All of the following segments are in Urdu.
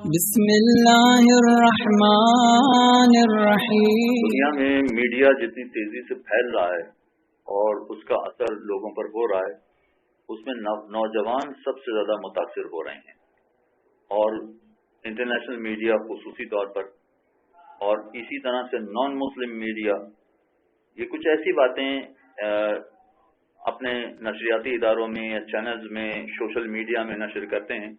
بسم اللہ الرحمن الرحیم۔ دنیا میں میڈیا جتنی تیزی سے پھیل رہا ہے اور اس کا اثر لوگوں پر ہو رہا ہے، اس میں نوجوان سب سے زیادہ متاثر ہو رہے ہیں، اور انٹرنیشنل میڈیا خصوصی طور پر، اور اسی طرح سے نان مسلم میڈیا یہ کچھ ایسی باتیں اپنے نشریاتی اداروں میں یا چینلز میں سوشل میڈیا میں نشر کرتے ہیں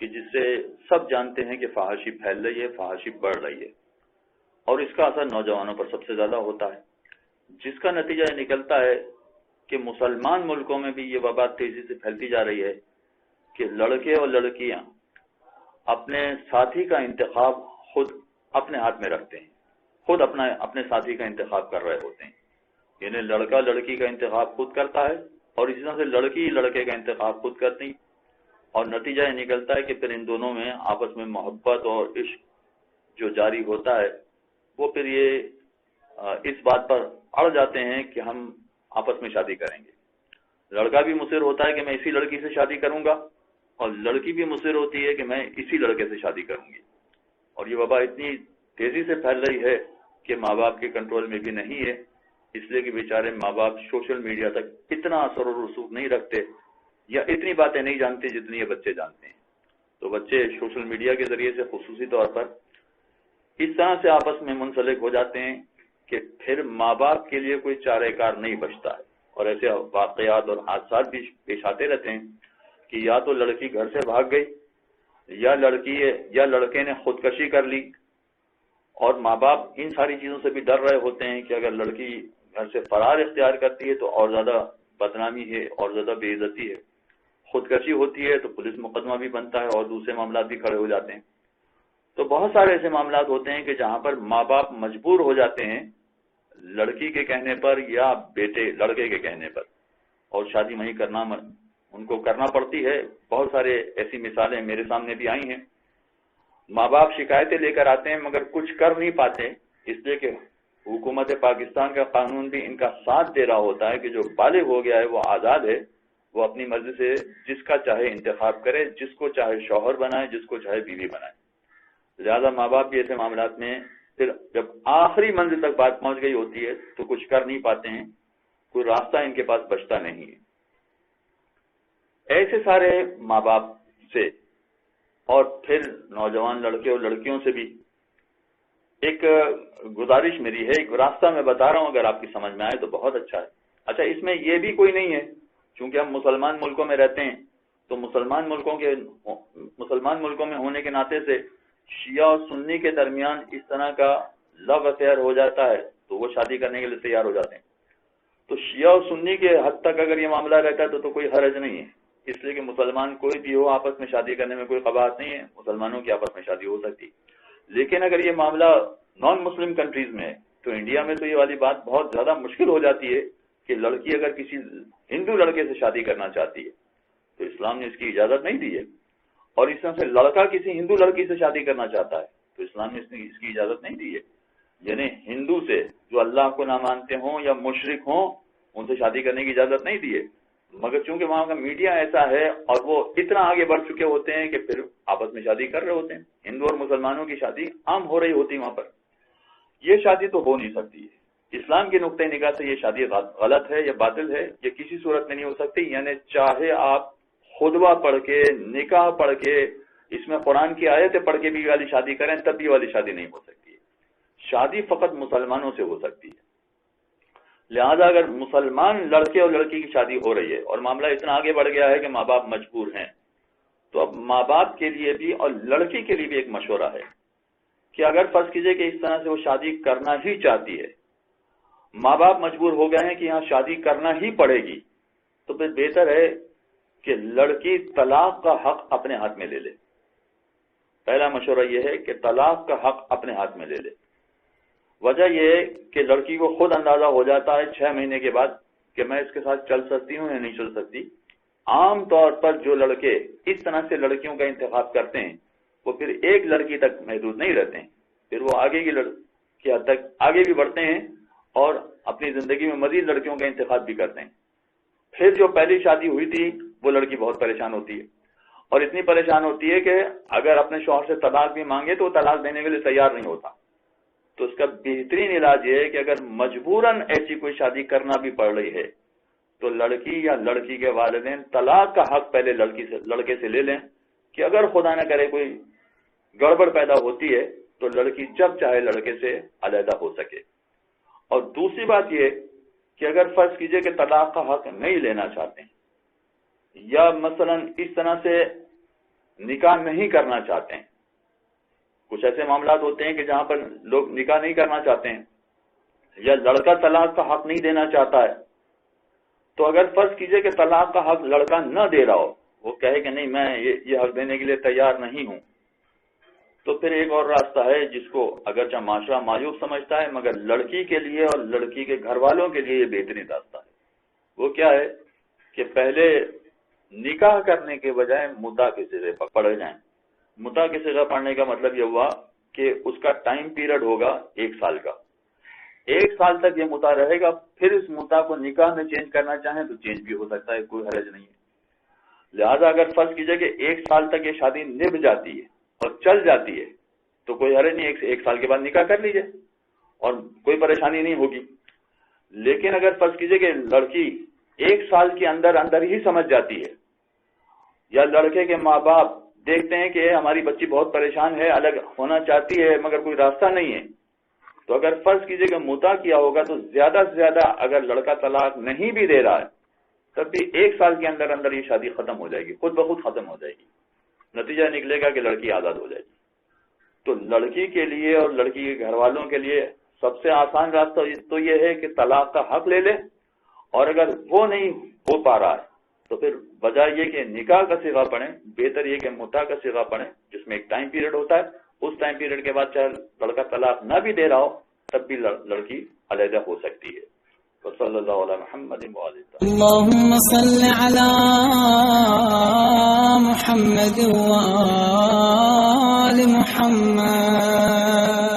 کہ جس سے سب جانتے ہیں کہ فحاشی پھیل رہی ہے، فحاشی بڑھ رہی ہے، اور اس کا اثر نوجوانوں پر سب سے زیادہ ہوتا ہے، جس کا نتیجہ یہ نکلتا ہے کہ مسلمان ملکوں میں بھی یہ وبا تیزی سے پھیلتی جا رہی ہے کہ لڑکے اور لڑکیاں اپنے ساتھی کا انتخاب خود اپنے ہاتھ میں رکھتے ہیں، خود اپنے ساتھی کا انتخاب کر رہے ہوتے ہیں، یعنی لڑکا لڑکی کا انتخاب خود کرتا ہے، اور اسی طرح سے لڑکی لڑکے کا انتخاب خود کرتی، اور نتیجہ یہ نکلتا ہے کہ پھر ان دونوں میں آپس میں محبت اور عشق جو جاری ہوتا ہے، وہ پھر یہ اس بات پر اڑ جاتے ہیں کہ ہم آپس میں شادی کریں گے۔ لڑکا بھی مصر ہوتا ہے کہ میں اسی لڑکی سے شادی کروں گا، اور لڑکی بھی مصر ہوتی ہے کہ میں اسی لڑکے سے شادی کروں گی، اور یہ وبا اتنی تیزی سے پھیل رہی ہے کہ ماں باپ کے کنٹرول میں بھی نہیں ہے، اس لیے کہ بیچارے ماں باپ سوشل میڈیا تک اتنا اثر و رسوخ نہیں رکھتے یا اتنی باتیں نہیں جانتے جتنی یہ بچے جانتے ہیں۔ تو بچے سوشل میڈیا کے ذریعے سے خصوصی طور پر اس طرح سے آپس میں منسلک ہو جاتے ہیں کہ پھر ماں باپ کے لیے کوئی چارہ کار نہیں بچتا ہے، اور ایسے واقعات اور حادثات بھی پیش آتے رہتے ہیں کہ یا تو لڑکی گھر سے بھاگ گئی، یا لڑکے نے خودکشی کر لی، اور ماں باپ ان ساری چیزوں سے بھی ڈر رہے ہوتے ہیں کہ اگر لڑکی گھر سے فرار اختیار کرتی ہے تو اور زیادہ بدنامی ہے اور زیادہ بے عزتی ہے، خودکشی ہوتی ہے تو پولیس مقدمہ بھی بنتا ہے اور دوسرے معاملات بھی کھڑے ہو جاتے ہیں۔ تو بہت سارے ایسے معاملات ہوتے ہیں کہ جہاں پر ماں باپ مجبور ہو جاتے ہیں لڑکی کے کہنے پر یا بیٹے لڑکے کے کہنے پر، اور شادی وہیں ان کو کرنا پڑتی ہے۔ بہت سارے ایسی مثالیں میرے سامنے بھی آئی ہیں۔ ماں باپ شکایتیں لے کر آتے ہیں مگر کچھ کر نہیں پاتے، اس لیے کہ حکومت پاکستان کا قانون بھی ان کا ساتھ دے رہا ہوتا ہے کہ جو بالغ ہو گیا ہے وہ آزاد ہے، وہ اپنی مرضی سے جس کا چاہے انتخاب کرے، جس کو چاہے شوہر بنائے، جس کو چاہے بیوی بنائے۔ لہذا ماں باپ بھی ایسے معاملات میں پھر جب آخری منزل تک بات پہنچ گئی ہوتی ہے تو کچھ کر نہیں پاتے ہیں، کوئی راستہ ان کے پاس بچتا نہیں ہے۔ ایسے سارے ماں باپ سے اور پھر نوجوان لڑکے اور لڑکیوں سے بھی ایک گزارش میری ہے، ایک راستہ میں بتا رہا ہوں، اگر آپ کی سمجھ میں آئے تو بہت اچھا ہے۔ اچھا، اس میں یہ بھی کوئی نہیں ہے، چونکہ ہم مسلمان ملکوں میں رہتے ہیں تو مسلمان ملکوں میں ہونے کے ناطے سے شیعہ اور سنی کے درمیان اس طرح کا لو افیئر ہو جاتا ہے تو وہ شادی کرنے کے لیے تیار ہو جاتے ہیں۔ تو شیعہ اور سنی کے حد تک اگر یہ معاملہ رہتا ہے تو کوئی حرج نہیں ہے، اس لیے کہ مسلمان کوئی بھی ہو آپس میں شادی کرنے میں کوئی قباحت نہیں ہے، مسلمانوں کی آپس میں شادی ہو سکتی۔ لیکن اگر یہ معاملہ نان مسلم کنٹریز میں ہے تو انڈیا میں تو یہ والی بات بہت زیادہ مشکل ہو جاتی ہے کہ لڑکی اگر کسی ہندو لڑکے سے شادی کرنا چاہتی ہے تو اسلام نے اس کی اجازت نہیں دی ہے، اور اس طرح سے لڑکا کسی ہندو لڑکی سے شادی کرنا چاہتا ہے تو اسلام نے اس کی اجازت نہیں دی ہے۔ یعنی ہندو سے جو اللہ کو نہ مانتے ہوں یا مشرک ہوں ان سے شادی کرنے کی اجازت نہیں دی ہے، مگر چونکہ وہاں کا میڈیا ایسا ہے اور وہ اتنا آگے بڑھ چکے ہوتے ہیں کہ پھر آپس میں شادی کر رہے ہوتے ہیں، ہندو اور مسلمانوں کی شادی عام ہو رہی ہوتی وہاں پر۔ یہ شادی تو ہو نہیں سکتی ہے، اسلام کے نقطۂ نگاہ سے یہ شادی غلط ہے یا باطل ہے، یہ کسی صورت میں نہیں ہو سکتی۔ یعنی چاہے آپ خطبہ پڑھ کے، نکاح پڑھ کے، اس میں قرآن کی آیتیں پڑھ کے بھی والی شادی کریں تب بھی والی شادی نہیں ہو سکتی ہے۔ شادی فقط مسلمانوں سے ہو سکتی ہے۔ لہذا اگر مسلمان لڑکے اور لڑکی کی شادی ہو رہی ہے اور معاملہ اتنا آگے بڑھ گیا ہے کہ ماں باپ مجبور ہیں، تو اب ماں باپ کے لیے بھی اور لڑکی کے لیے بھی ایک مشورہ ہے کہ اگر فرض کیجئے کہ اس طرح سے وہ شادی کرنا ہی چاہتی ہے، ماں باپ مجبور ہو گئے ہیں کہ یہاں شادی کرنا ہی پڑے گی، تو پھر بہتر ہے کہ لڑکی طلاق کا حق اپنے ہاتھ میں لے لے۔ پہلا مشورہ یہ ہے کہ طلاق کا حق اپنے ہاتھ میں لے لے۔ وجہ یہ ہے کہ لڑکی کو خود اندازہ ہو جاتا ہے 6 مہینے کے بعد کہ میں اس کے ساتھ چل سکتی ہوں یا نہیں چل سکتی۔ عام طور پر جو لڑکے اس طرح سے لڑکیوں کا انتخاب کرتے ہیں وہ پھر ایک لڑکی تک محدود نہیں رہتے ہیں، پھر وہ آگے کی حد تک آگے بھی بڑھتے ہیں اور اپنی زندگی میں مزید لڑکیوں کا انتخاب بھی کرتے ہیں۔ پھر جو پہلی شادی ہوئی تھی وہ لڑکی بہت پریشان ہوتی ہے، اور اتنی پریشان ہوتی ہے کہ اگر اپنے شوہر سے طلاق بھی مانگے تو وہ طلاق دینے کے لیے تیار نہیں ہوتا. تو اس کا بہترین علاج یہ ہے کہ اگر مجبوراً ایسی کوئی شادی کرنا بھی پڑ رہی ہے تو لڑکی یا لڑکی کے والدین طلاق کا حق پہلے لڑکے سے لے لیں کہ اگر خدا نہ کرے کوئی گڑبڑ پیدا ہوتی ہے تو لڑکی جب چاہے لڑکے سے علیحدہ ہو سکے. اور دوسری بات یہ کہ اگر فرض کیجئے کہ طلاق کا حق نہیں لینا چاہتے ہیں یا مثلا اس طرح سے نکاح نہیں کرنا چاہتے ہیں، کچھ ایسے معاملات ہوتے ہیں کہ جہاں پر لوگ نکاح نہیں کرنا چاہتے ہیں یا لڑکا طلاق کا حق نہیں دینا چاہتا ہے، تو اگر فرض کیجئے کہ طلاق کا حق لڑکا نہ دے رہا ہو، وہ کہے کہ نہیں میں یہ حق دینے کے لیے تیار نہیں ہوں، تو پھر ایک اور راستہ ہے جس کو اگرچہ معاشرہ معیوب سمجھتا ہے مگر لڑکی کے لیے اور لڑکی کے گھر والوں کے لیے یہ بہترین راستہ ہے. وہ کیا ہے کہ پہلے نکاح کرنے کے بجائے مدعا کے صیغے پڑھے جائیں. مدعا کے صیغہ پڑھنے کا مطلب یہ ہوا کہ اس کا ٹائم پیریڈ ہوگا 1 سال کا. 1 سال تک یہ مدعا رہے گا، پھر اس مدعا کو نکاح میں چینج کرنا چاہیں تو چینج بھی ہو سکتا ہے، کوئی حرج نہیں ہے. لہذا اگر فرض کیجئے کہ 1 سال تک یہ شادی نبھ جاتی ہے اور چل جاتی ہے تو کوئی حرج نہیں، 1 سال کے بعد نکاح کر لیجئے اور کوئی پریشانی نہیں ہوگی. لیکن اگر فرض کیجئے کہ لڑکی 1 سال کے اندر ہی سمجھ جاتی ہے یا لڑکے کے ماں باپ دیکھتے ہیں کہ ہماری بچی بہت پریشان ہے، الگ ہونا چاہتی ہے مگر کوئی راستہ نہیں ہے، تو اگر فرض کیجئے کہ مدعا کیا ہوگا تو زیادہ سے زیادہ اگر لڑکا طلاق نہیں بھی دے رہا ہے تب بھی 1 سال کے اندر یہ شادی ختم ہو جائے گی، خود بخود ختم ہو جائے گی. نتیجہ نکلے گا کہ لڑکی آزاد ہو جائے گی. تو لڑکی کے لیے اور لڑکی کے گھر والوں کے لیے سب سے آسان راستہ تو یہ ہے کہ طلاق کا حق لے لے، اور اگر وہ نہیں ہو پا رہا ہے تو پھر بجائے یہ کہ نکاح کا صیغہ پڑھیں، بہتر یہ کہ مدعا کا صیغہ پڑھیں جس میں ایک ٹائم پیریڈ ہوتا ہے. اس ٹائم پیریڈ کے بعد چاہے لڑکا طلاق نہ بھی دے رہا ہو تب بھی لڑکی علیحدہ ہو سکتی ہے. صلی اللہ علیہ محمد اللهم صل على محمد وآل محمد.